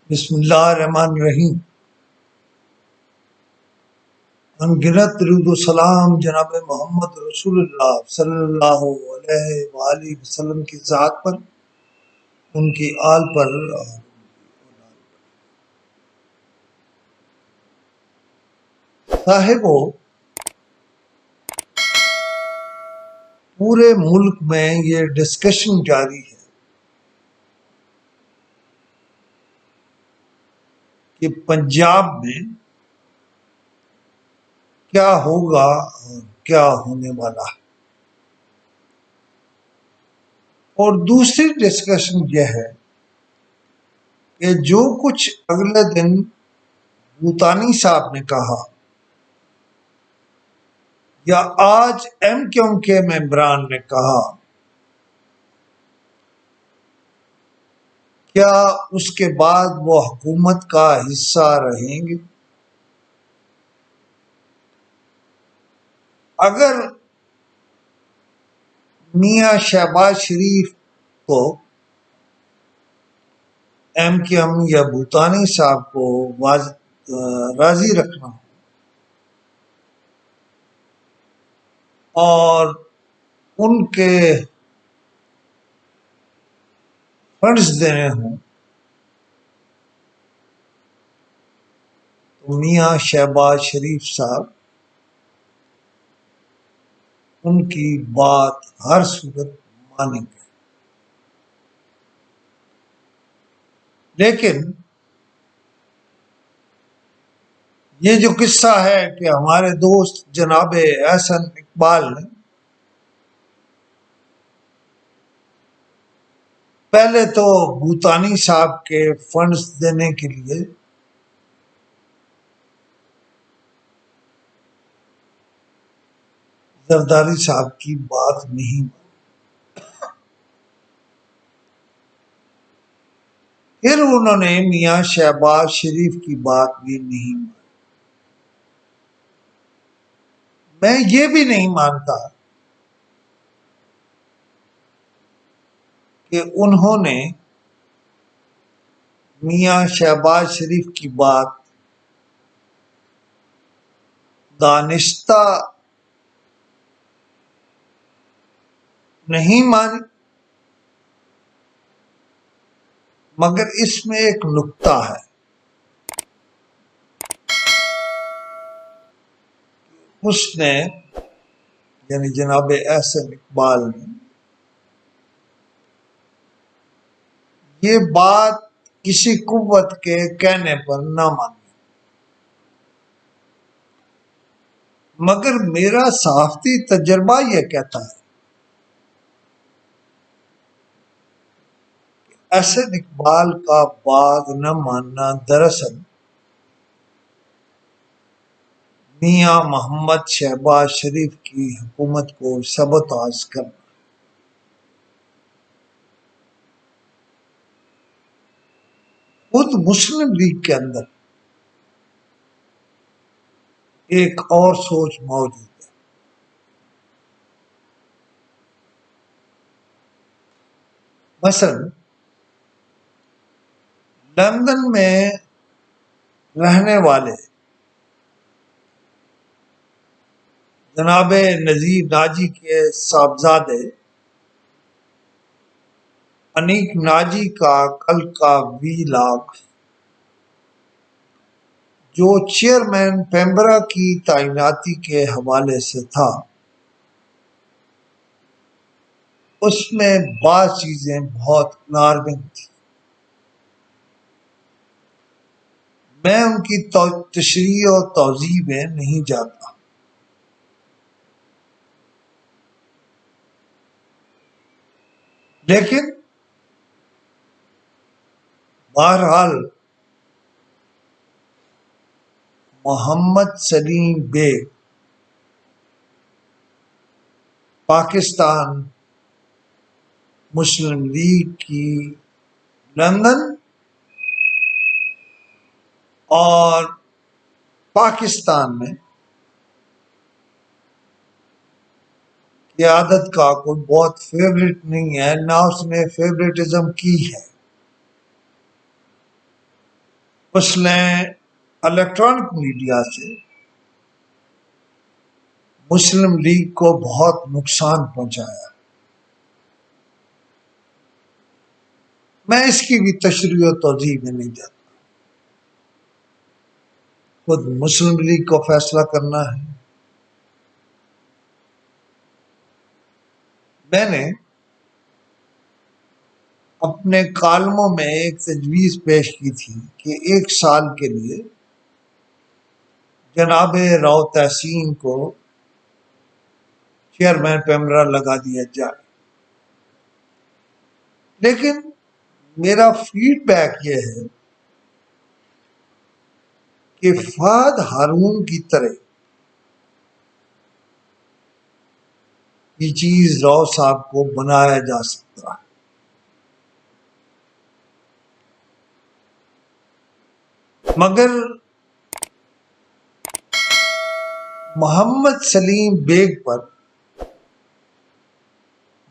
بسم اللہ الرحمن الرحیم۔ انگنت درود و سلام جناب محمد رسول اللہ صلی اللہ علیہ وآلہ وسلم کی ذات پر، ان کی آل پر اور صاحبو، پورے ملک میں یہ ڈسکشن جاری ہے کہ پنجاب میں کیا ہوگا اور کیا ہونے والا ہے، اور دوسری ڈسکشن یہ ہے کہ جو کچھ اگلے دن بھوتانی صاحب نے کہا یا آج ایم کیو کے ممبران نے کہا، کیا اس کے بعد وہ حکومت کا حصہ رہیں گے؟ اگر میاں شہباز شریف کو ایم کیو ایم یا بھوتانی صاحب کو راضی رکھنا اور ان کے فنڈز دینے ہوں تو میاں شہباز شریف صاحب ان کی بات ہر صورت مانیں گے، لیکن یہ جو قصہ ہے کہ ہمارے دوست جناب احسن اقبال نے پہلے تو بھوتانی صاحب کے فنڈز دینے کے لیے زرداری صاحب کی بات نہیں مانی، پھر انہوں نے میاں شہباز شریف کی بات بھی نہیں مانی۔ میں یہ بھی نہیں مانتا کہ انہوں نے میاں شہباز شریف کی بات دانستہ نہیں مانی، مگر اس میں ایک نکتہ ہے۔ اس نے یعنی جناب احسن اقبال نے یہ بات کسی قوت کے کہنے پر نہ مانی، مگر میرا صحافتی تجربہ یہ کہتا ہے احسن اقبال کا بات نہ ماننا دراصل میاں محمد شہباز شریف کی حکومت کو سبوتاژ کرنا۔ خود مسلم لیگ کے اندر ایک اور سوچ موجود ہے۔ مثلا لندن میں رہنے والے جناب نذیر ناجی کے صاحبزادے انیک ناجی کا کل کا ویلاگ جو چیئرمین پیمبرا کی تعیناتی کے حوالے سے تھا، اس میں بعض چیزیں بہت الارمنگ تھیں۔ میں ان کی تشریح و توضیح میں نہیں جاتا، لیکن بہرحال محمد سلیم بیگ پاکستان مسلم لیگ کی لندن اور پاکستان میں قیادت کا کوئی بہت فیوریٹ نہیں ہے، نہ اس نے فیوریٹزم کی ہے۔ اس نے الیکٹرانک میڈیا سے مسلم لیگ کو بہت نقصان پہنچایا۔ میں اس کی بھی تشریح و توضیح میں نہیں جاتا، خود مسلم لیگ کو فیصلہ کرنا ہے۔ میں نے اپنے کالموں میں ایک تجویز پیش کی تھی کہ 1 سال کے لیے جناب راؤ تحسین کو چیئرمین پیمرا لگا دیا جائے، لیکن میرا فیڈ بیک یہ ہے کہ فہد ہارون کی طرح یہ چیز راؤ صاحب کو بنایا جا سکتا ہے۔ مگر محمد سلیم بیگ پر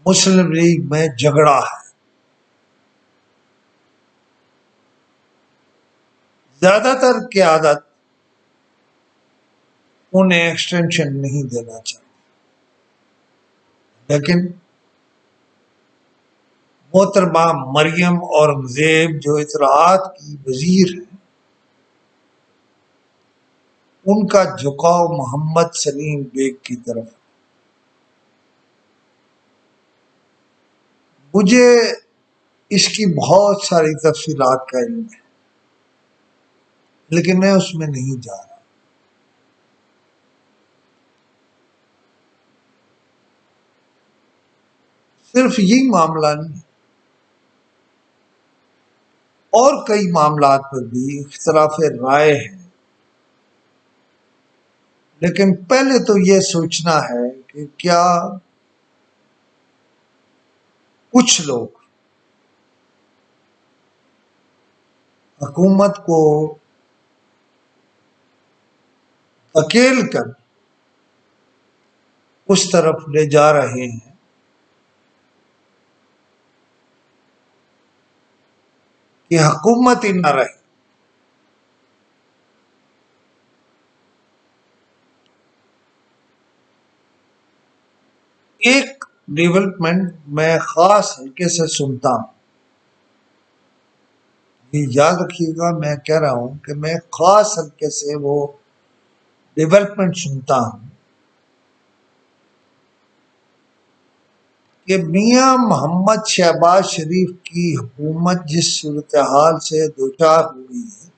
مسلم لیگ میں جھگڑا ہے، زیادہ تر قیادت انہیں ایکسٹینشن نہیں دینا چاہتی، لیکن محترمہ مریم اورنگزیب جو اطلاعات کی وزیر ہیں، ان کا جھکاؤ محمد سلیم بیگ کی طرف ہے۔ مجھے اس کی بہت ساری تفصیلات کا علم ہے، لیکن میں اس میں نہیں جا رہا۔ صرف یہی معاملہ نہیں، اور کئی معاملات پر بھی اختلاف رائے ہے، لیکن پہلے تو یہ سوچنا ہے کہ کیا کچھ لوگ حکومت کو دھکیل کر اس طرف لے جا رہے ہیں کہ حکومت ہی نہ رہے۔ ایک ڈیولپمنٹ میں خاص حلقے سے سنتا ہوں، یہ یاد رکھیے گا، میں کہہ رہا ہوں کہ میں خاص حلقے سے وہ ڈیولپمنٹ سنتا ہوں کہ میاں محمد شہباز شریف کی حکومت جس صورتحال سے دوچار ہوئی ہے،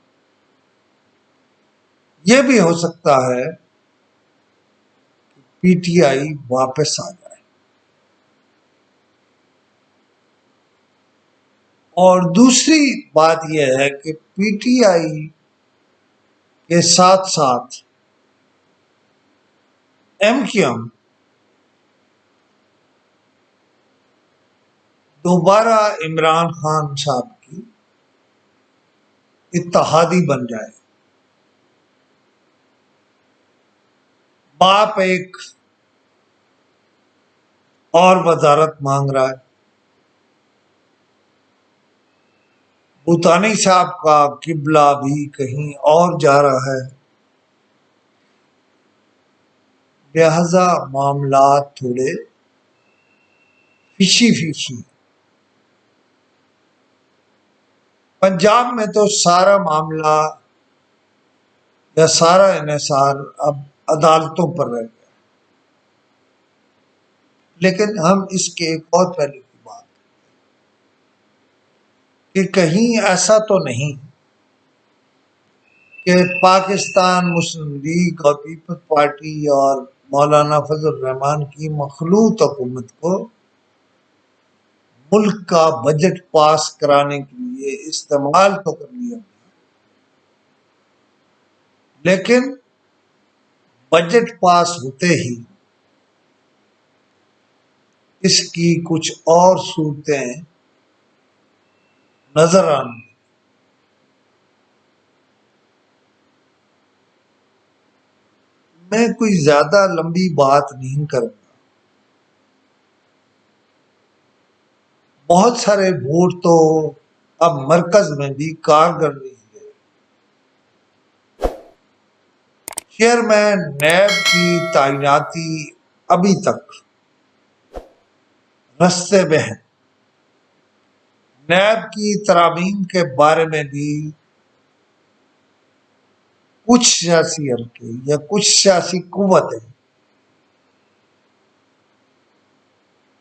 یہ بھی ہو سکتا ہے پی ٹی آئی واپس آ جائے۔ اور دوسری بات یہ ہے کہ پی ٹی آئی کے ساتھ ساتھ ایم کیو ایم دوبارہ عمران خان صاحب کی اتحادی بن جائے۔ باپ ایک اور وزارت مانگ رہا ہے، بھوتانی صاحب کا قبلہ بھی کہیں اور جا رہا ہے، لہذا معاملات تھوڑے فشی فشی۔ پنجاب میں تو سارا معاملہ یا سارا انحصار اب عدالتوں پر رہ گیا، لیکن ہم اس کے ایک اور پہلو کی بات کہ کہیں ایسا تو نہیں کہ پاکستان مسلم لیگ اور پیپلز پارٹی اور مولانا فضل الرحمان کی مخلوط حکومت کو ملک کا بجٹ پاس کرانے کے لیے استعمال تو کر لیا، لیکن بجٹ پاس ہوتے ہی اس کی کچھ اور صورتیں نظر آنے۔ میں کوئی زیادہ لمبی بات نہیں کروں گا، بہت سارے ووٹ تو اب مرکز میں بھی کارگر نہیں ہے، چیئرمین نیب کی تعیناتی ابھی تک رستے میں ہے۔ نیب کی ترامیم کے بارے میں بھی کچھ سیاسی حلقے یا کچھ سیاسی قوتیں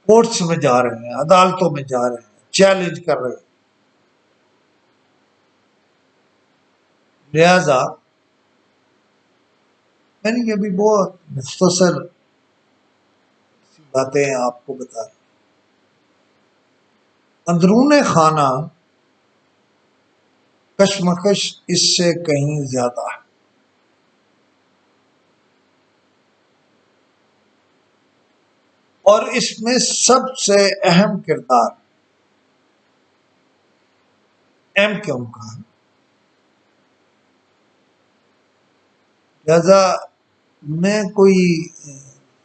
کورٹس میں جا رہے ہیں، عدالتوں میں جا رہے ہیں، چیلنج کر رہے ہیں۔ لہذا میں نے ابھی بہت مختصر باتیں آپ کو بتا دی۔ اندرون خانہ کشمکش اس سے کہیں زیادہ ہے۔ اور اس میں سب سے اہم کردار ایم کیو ایم کا ہے۔ لہذا میں کوئی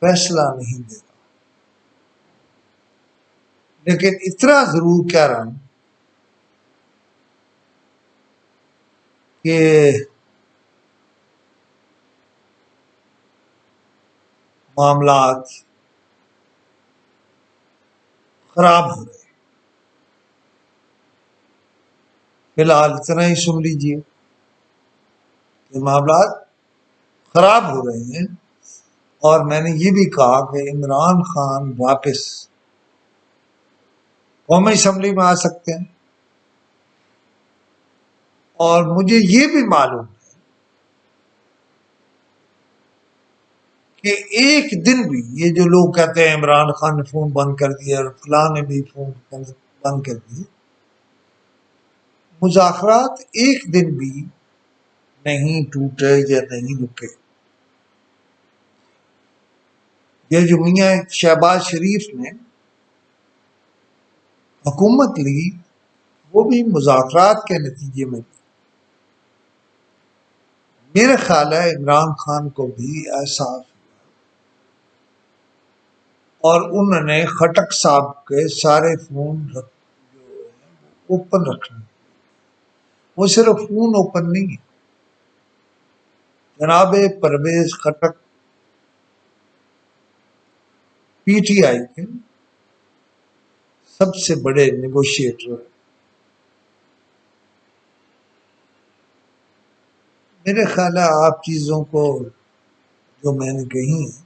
فیصلہ نہیں دے رہا، لیکن اتنا ضرور کہہ رہا ہوں کہ معاملات خراب ہو رہے ہیں۔ فی الحال اتنا ہی سن لیجئے کہ معاملات خراب ہو رہے ہیں، اور میں نے یہ بھی کہا کہ عمران خان واپس قومی اسمبلی میں آ سکتے ہیں، اور مجھے یہ بھی معلوم ہے کہ ایک دن بھی یہ جو لوگ کہتے ہیں عمران خان نے فون بند کر دیا اور فلاں نے بھی فون بند کر دیے، مذاکرات ایک دن بھی نہیں ٹوٹے یا نہیں رکے۔ یہ جو میاں شہباز شریف نے حکومت لی، وہ بھی مذاکرات کے نتیجے میں لی۔ میرے خیال ہے عمران خان کو بھی احساس ہوا، اور انہوں نے خٹک صاحب کے سارے فون اوپن رکھنے۔ وہ صرف فون اوپن نہیں ہے، جناب Parvez Khattak P T I کے سب سے بڑے نیگوشیٹر ہیں۔ میرے خیال ہے آپ چیزوں کو جو میں نے کہی ہیں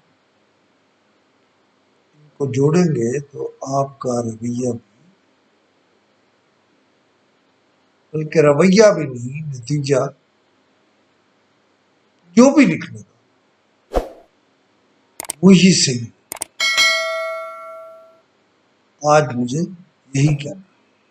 ان کو جوڑیں گے تو آپ کا رویہ بھی، بلکہ رویہ بھی نہیں، نتیجہ جو بھی لکھنے کا وہی صحیح۔ آج مجھے یہی کہنا ہے۔